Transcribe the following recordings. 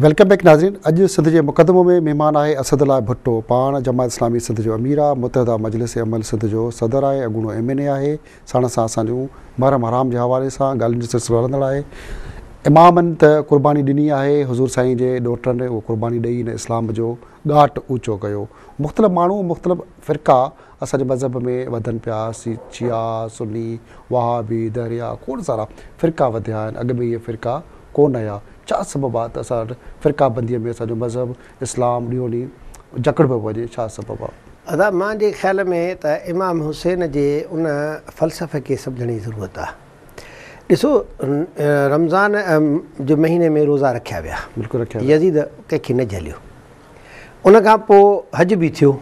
Welcome back नाज़रीन। अॼु सिंध जे मुक़दमो में महिमान आहे असदुल्ला भुट्टो। पाण जमात इस्लामी सिंध जो अमीर आहे, मुतहदा मजलिस अमल सिंध जो सदर आहे, अॻूणो MNA आहे। साण सां असांजूं महरम हराम जे हवाले सां ॻाल्हियुनि जो सिलसिलो हलंदड़ आहे। इमामनि त क़ुर्बानी ॾिनी आहे, हुज़ूर साईं जे ॾोटनि उहो क़ुर्बानी ॾेई हिन इस्लाम जो ॻाट ऊचो कयो। मुख़्तलिफ़ माण्हू मुख़्तलिफ़ फ़िरक़ा असांजे मज़हब में वधनि पिया, शिया, सुन्नी, वहाबी, दरिया, खोड़ सारा फ़िरक़ा वधिया आहिनि। अॻ में इहे फ़िरक़ा कोन हुया। छा सबबु आहे त असां वटि फ़िरक़ा बंदीअ में असांजो मज़हब इस्लाम ॾींहों ॾींहुं जकड़ पियो वञे? छा सबबु आहे? अदा मुंहिंजे ख़्याल में त इमाम हुसैन जे उन फ़लसफ़े खे सम्झण जी ज़रूरत आहे। ॾिसो, रमज़ान जे महीने में रोज़ा रखिया विया, बिल्कुलु रखिया, यज़ीद कंहिंखे न झलियो। उन खां पोइ हज बि थियो,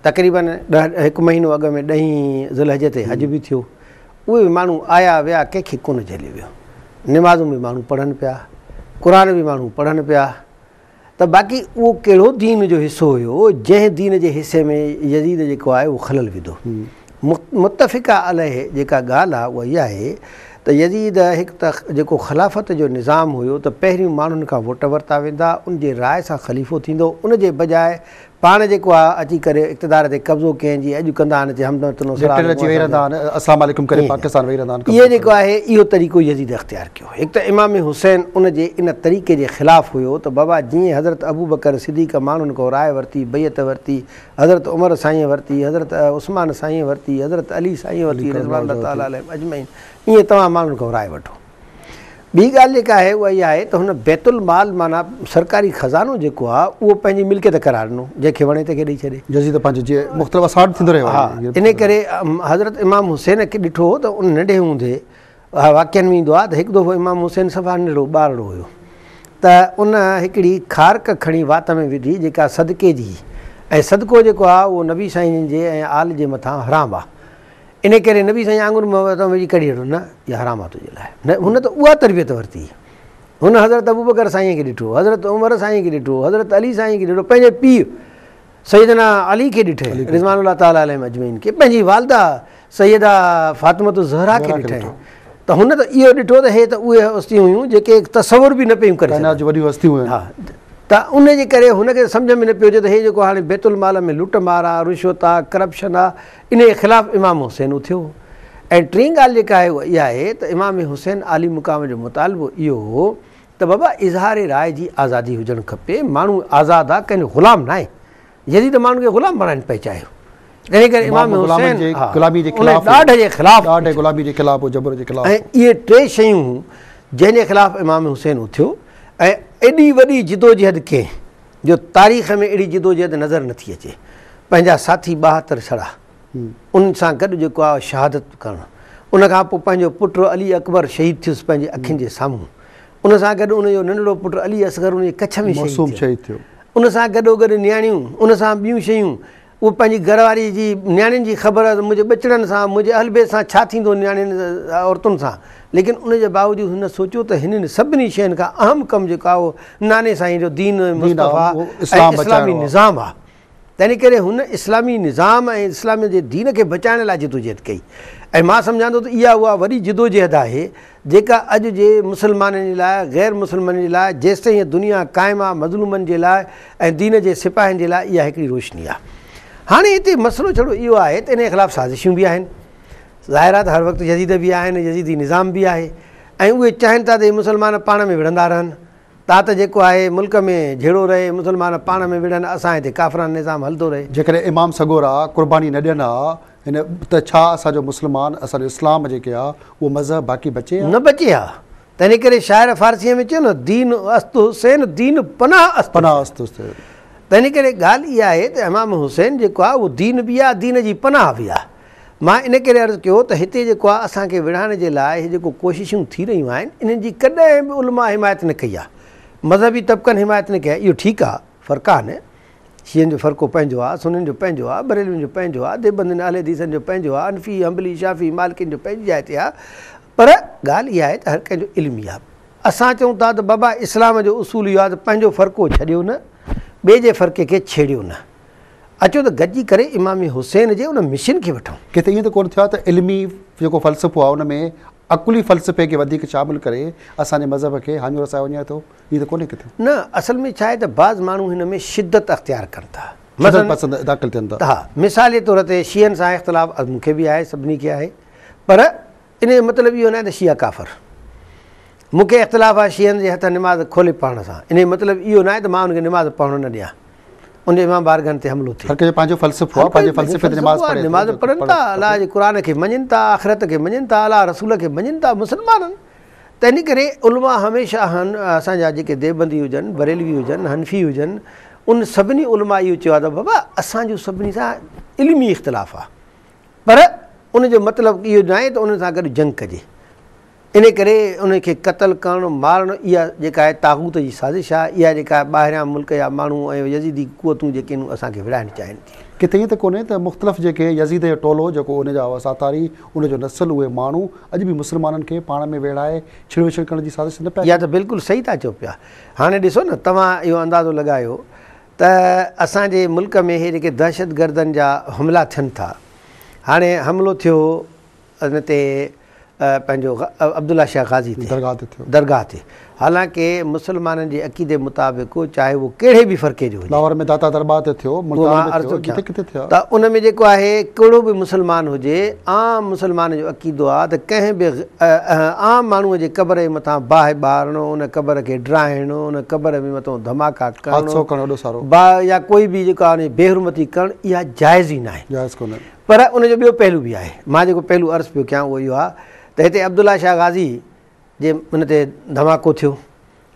तक़रीबन हिकु महीनो अॻ में 10 ज़ुल्हज ते हज बि थियो। उहे बि माण्हू आया विया, कंहिंखे कोन झलियो वियो। निमाज़ूं बि माण्हू पढ़नि पिया, क़ुर बि माण्हू पढ़नि पिया। त बाक़ी उहो कहिड़ो दीन जो हिसो हुयो जंहिं दीन जे हिसे में यज़ीद जेको आहे उहो ख़लल विधो। मुतफ़िक़ा अलह जेका ॻाल्हि आहे उहा इहा आहे त यज़ीद हिकु त जेको ख़िलाफ़त जो निज़ाम हुयो त पहिरियों माण्हुनि खां वोट वरिता वेंदा, उनजे राय सां ख़लीफ़ो थींदो, उनजे बजाए पाण जेको आहे अची करे इक़्तिदार ते कब्ज़ो कयनि जी अॼु कंदा आहिनि, इहो जेको आहे इहो तरीक़ो यज़ीद इख़्तियार कयो। हिकु त इमाम हुसैन उनजे इन तरीक़े जे ख़िलाफ़ु हुयो त बाबा जीअं हज़रत अबू बकर सिद्दीक़ माण्हुनि खां राय वरिती, बैत वरिती, हज़रत उमर साईं वरिती, हज़रत उस्मान साईं वरिती, हज़रत अली साईं वरिती, रिज़वान ताला अलैहिम अजमईन, ईअं तव्हां माण्हुनि खां राय वठो। ॿी ॻाल्हि जेका आहे उहा इहा आहे त हुन बैतुल माल माना सरकारी ख़ज़ानो जेको आहे उहो पंहिंजी मिल्कियत करार ॾिनो, जंहिंखे वणे तंहिंखे ॾेई छॾे। यज़ीद पंहिंजो जीअं मुख़्तलिफ़ असाड थींदो रहियो। हा, इन करे हज़रत इमाम हुसैन खे ॾिठो त उन नंढे हूंदे वाक़िअनि में ईंदो आहे त हिकु दफ़ो इमाम हुसैन सफ़ा नंढड़ो ॿारड़ो हुयो त उन हिकिड़ी खारक खणी वात में विधी जेका सदके जी, ऐं सदको जेको आहे उहो नबी साईं जे ऐं आल जे मथां हराम आहे। इन करे नबी साईं आंगुर में विझी कढी वठो, न इहा हराम आहे तुंहिंजे लाइ। न, हुन त उहा तरबियत वरिती। हुन हज़रत अबू बकर साईं खे ॾिठो, हज़रत उमर साईं खे ॾिठो, हज़रत अली साईं खे ॾिठो, पंहिंजे पीउ सैयदना अली खे ॾिठे, रिज़वान ताला अलैहिम अजमईन खे, पंहिंजी वालदा सैयदा फातिमत ज़हरा खे ॾिठे। त हुन त इहो ॾिठो त हे त उहे हस्तियूं हुयूं जेके तसवुर बि न पियूं करे सघनि। हा, त उनजे करे हुनखे सम्झ में न पियो अचे त हे जेको हाणे बैतुल माल में लुट मार आहे, रुश्वत आहे, करप्शन आहे, इन जे ख़िलाफ़ु इमाम हुसैन उथियो। ऐं टीं ॻाल्हि जेका आहे उहा इहा आहे त इमाम हुसैन आली मुक़ाम जो मुतालबो इहो हो त बाबा इज़हार राय जी आज़ादी हुजणु खपे। माण्हू आज़ादु आहे, कंहिंजो ग़ुलाम न आहे। यज़ीद माण्हुनि खे ग़ुलाम बणाइनि पिए चाहियो। तंहिं करे इमाम हुसैन ऐं इहे टे शयूं जंहिंजे ख़िलाफ़ु इमाम हुसैन उथियो। ऐं एॾी वॾी जिदोजहद कंहिं जो तारीख़ में अहिड़ी जिदोजहद नज़र नथी अचे। पंहिंजा साथी 72 छड़ा, उन सां गॾु जेको आहे शहादत करणु, उन खां पोइ पंहिंजो पुटु अली अकबर शहीद थियुसि पंहिंजे अखियुनि जे साम्हूं, उन सां गॾु उनजो नंढड़ो पुटु अली असगर उनजे कच्छ में शहीद थियो, उन सां गॾोगॾु नियाणियूं, उन सां ॿियूं शयूं, उहो पंहिंजी घरवारी जी नियाणियुनि जी ख़बर मुंहिंजे ॿचड़नि सां, मुंहिंजे अहलबे सां छा थींदो नियाणियुनि औरतुनि सां। लेकिन उनजे बावजूदु हुन सोचियो त हिननि सभिनी शयुनि खां अहम कमु जेको आहे उहो नाने साईं जो दीन मुस्तफ़ा ऐं इस्लामी निज़ाम आहे। तंहिं करे हुन इस्लामी निज़ाम ऐं इस्लाम जे दीन खे बचाइण लाइ जिदोजहद कई। ऐं मां सम्झां थो त इहा उहा वॾी जिदोजहद आहे जेका अॼु जे मुस्लमाननि जे लाइ, गैर मुस्लमाननि जे लाइ, जेसिताईं दुनिया क़ाइमु आहे, मज़लूमनि जे लाइ ऐं दीन जे सिपाहियुनि जे लाइ इहा हिकिड़ी रोशनी आहे। हाणे हिते मसइलो छड़ो इहो आहे त इन जे ख़िलाफ़ु साज़िशूं बि आहिनि। ज़ाहिर आहे त हर वक़्तु यज़ीद बि आहिनि, यज़ीदी निज़ाम बि आहे, ऐं उहे चाहिनि था त मुस्लमान पाण में विढ़ंदा रहनि। ता त जेको आहे मुल्क में झेड़ो रहे, मुस्लमान पाण में विढ़नि, असां हिते काफ़िरान निज़ाम हलंदो रहे। जेकॾहिं इमाम सगोर आहे, क़ुर्बानी न ॾियनि आहे हिन त छा असांजो मुस्लमान, असांजो इस्लाम जेके आहे उहो मज़हब बाक़ी बचे न बचे आहे? तंहिं करे शाइर फारसीअ में चयो न, दीन अस्तु हुसैन दीन पनाह अस्तु। तंहिं करे ॻाल्हि इहा आहे त इमाम हुसैन जेको आहे उहो दीन बि आहे, दीन जी पनाह बि आहे। मां इन करे अर्ज़ु कयो त हिते जेको आहे असांखे विढ़ाइण जे लाइ इहे जेको कोशिशूं थी रहियूं आहिनि, इन्हनि जी कॾहिं बि उलमा हिमायत न कई आहे, मज़हबी तबिक़नि हिमायत न कई आहे। इहो ठीकु आहे, फ़र्क़ु आहे न, शियनि जो फ़र्क़ो पंहिंजो आहे, सुन्नियुनि जो पंहिंजो आहे, बरेलवियुनि जो पंहिंजो आहे, देवबंदियुनि अहले हदीसनि जो पंहिंजो आहे, हनफ़ी, हंबली, शाफ़ी, मालिकियुनि जो पंहिंजी जाइ ते आहे। पर ॻाल्हि इहा आहे त हर कंहिंजो इल्मी आहे। असां चऊं था त बाबा इस्लाम जो उसूल इहो आहे त पंहिंजो फ़र्क़ो छॾियो न, ॿिए जे फ़र्क़े खे छेड़ियो न। अचो त गॾिजी करे इमाम हुसैन जे उन मिशन खे वठूं। किथे ईअं त कोन थियो आहे त इल्मी जेको फ़लसफ़ो आहे उन में अकुली फ़लसफ़े खे वधीक शामिल करे असांजे मज़हब खे हाञो रसाए वञे थो, हीअ त कोन्हे किथे। न असल में छा आहे त बाज़ माण्हू हिन में शिदत अख़्तियार कनि था, पसंदि दाख़िल थियनि था। हा, मिसाल जे तौर ते शीयनि सां इख़्तिलाफ़ मूंखे बि आहे, सभिनी खे आहे, पर इन जो मतिलबु इहो न आहे त शिया काफ़िर। मूंखे इख़्तिलाफ़ आहे शीयनि जे हथ निमाज़ खोले पढ़ण सां, इन जो मतिलबु इहो न आहे त मां उनखे निमाज़ पढ़णु न ॾियां, उनजे इमाम बारगाहनि ते हमिलो थिए। हर कंहिंजो पंहिंजो फ़लसफ़ो आहे, पंहिंजे फ़लसफ़े ते निमाज़ पढ़नि था, अलाह जे क़ुर खे मञनि था, आख़िरत खे मञनि था, अलाह रसूल खे मञनि था, मुस्लमाननि। त इन करे उलमा हमेशह असांजा जेके देवबंदी हुजनि, बरेलवी हुजनि, हनफ़ी हुजनि, उन सभिनी उलमा इहो चयो आहे त बाबा असांजो सभिनी सां इल्मी इख़्तिलाफ़ आहे, पर उनजो मतिलबु इहो न आहे त उन सां गॾु जंग कजे। इन करे उनखे क़तल करणु मारणु इहा जेका आहे ताग़ूत जी साज़िश आहे, इहा जेका ॿाहिरियां मुल्क जा माण्हू ऐं यज़ीदी क़ुवतूं जेके आहिनि असांखे विड़ाइणु चाहिनि थी। किथे ईअं त कोन्हे त मुख़्तलिफ़ जेके यज़ीद जो टोलो जेको उनजा वसातारी उनजो नस्ल उहे माण्हू अॼु बि मुस्लमाननि खे पाण में विड़ाए छिड़ विछड़ करण जी साज़िश न पिया। इहा त बिल्कुलु सही था चओ पिया। हाणे ॾिसो न, तव्हां इहो अंदाज़ो लॻायो त असांजे मुल्क में इहे जेके दहशतगर्दनि जा हमला थियनि था, हाणे हमिलो थियो इन ते पंहिंजो अब्दुल्ला शाह गाज़ी ते दरगाह ते, हालांकि मुस्लमाननि जे अक़ीदे मुताबिक़ चाहे उहो कहिड़े बि फ़र्क़े जो हुजे, लाहौर में दाता दरबार ते थियो, त उन में जेको आहे कहिड़ो बि मुस्लमान हुजे, आम मुस्लमान जो अक़ीदो आहे त कंहिं बि आम माण्हूअ जे क़बर जे मथां बाहि ॿारणो, उन क़बर खे ड्राइणो, उन क़बर में मथां धमाका करणो या कोई बि जेको आहे बेहरमती करणु, इहा जाइज़ ई न आहे, जाइज़ कोन्हे। पर उनजो ॿियो पहलू बि आहे। मां जेको पहलू अर्ज़ु पियो कयां उहो इहो आहे त हिते अब्दुल्ला शाह गाज़ी जे उन ते धमाको थियो,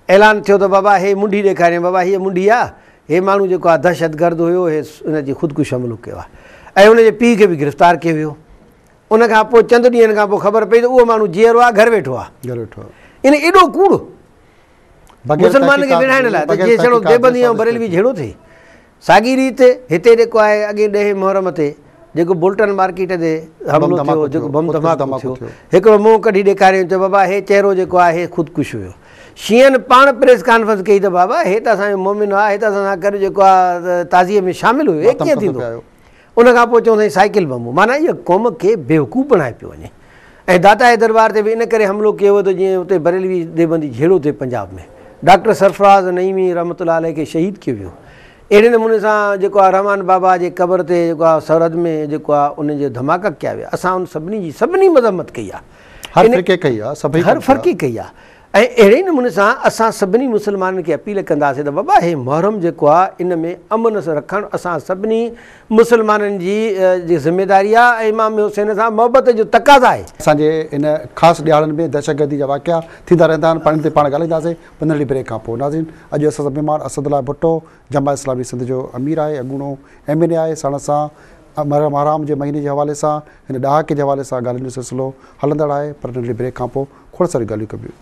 ऐलान थियो त बाबा हे मुंडी ॾेखारियईं, बाबा हीअ मुंडी आहे, हे माण्हू जेको आहे दहशतगर्द हुयो, हे उनजी ख़ुदकुशी हमिलो कयो आहे, ऐं उनजे पीउ खे बि गिरफ़्तार कयो वियो। उनखां पोइ चंद ॾींहंनि खां पोइ ख़बर पई त उहो माण्हू जीअरो आहे, घर वेठो आहे। इन एॾो कूड़ मुस्लमान खे विड़ाइण लाइ त जीअं छड़ो देवबंदी ऐं बरेलवी जहिड़ो थिए। साॻी रीति हिते जेको आहे अॻे 10 मुहर्रम ते जेको बुल्टन मार्केट ते हमिलो थियो, जेको बम धमाको थियो, हिकिड़ो मुंहुं कढी ॾेखारियो त बाबा हे चहिरो जेको आहे हे ख़ुदकुश हुयो। शीयनि पाण प्रेस कॉन्फ्रेंस कई त बाबा हे त असांजो मोमिन आहे, हे त असां सां गॾु जेको आहे ताज़ीअ में शामिल हुयो, हे कीअं थींदो? उनखां पोइ चऊं साईं साइकिल बम, माना इहा क़ौम खे बेवकूफ़ बणाए पियो वञे। ऐं दाता जे दरबार ते बि इन करे हमिलो कयो त जीअं उते बरेलवी देवबंदी जहिड़ो थिए पंजाब में। डॉक्टर सरफराज़ नईमी रहमतुल्लाह अलैह खे शहीद कयो वियो। अहिड़े नमूने सां जेको आहे रहमान बाबा जे क़बर ते जेको आहे सरहद में जेको आहे उनजे धमाका कया विया। असां उन सभिनी मज़म्मत कई आहे, हर फ़र्क़ी कई आहे। ऐं अहिड़े ई नमूने सां असां सभिनी मुस्लमाननि खे अपील कंदासीं त बाबा हे मुहर्रम जेको आहे इन में अमन सां रखणु असां सभिनी मुस्लमाननि जी ज़िमेदारी आहे, ऐं इमाम हुसैन सां मोहबत जो तक़ाज़ा आहे। असांजे इन ख़ासि ॾियारनि में दहशतगर्दी जा वाक़िया थींदा रहंदा आहिनि, पाण ते पाण ॻाल्हाईंदासीं 15 ब्रेक खां पोइ। नाज़रीन, अॼु असां सां महिमान असदुल्ला भुट्टो, जमात इस्लामी सिंध जो अमीर आहे, अॻूणो MNA आहे, साण सां मुहर्रम हराम जे महीने जे हवाले सां, हिन ॾहाके जे हवाले सां ॻाल्हियुनि जो सिलसिलो हलंदड़ आहे। पर नंढड़ी ब्रेक खां पोइ खोड़ सारी ॻाल्हियूं कबियूं।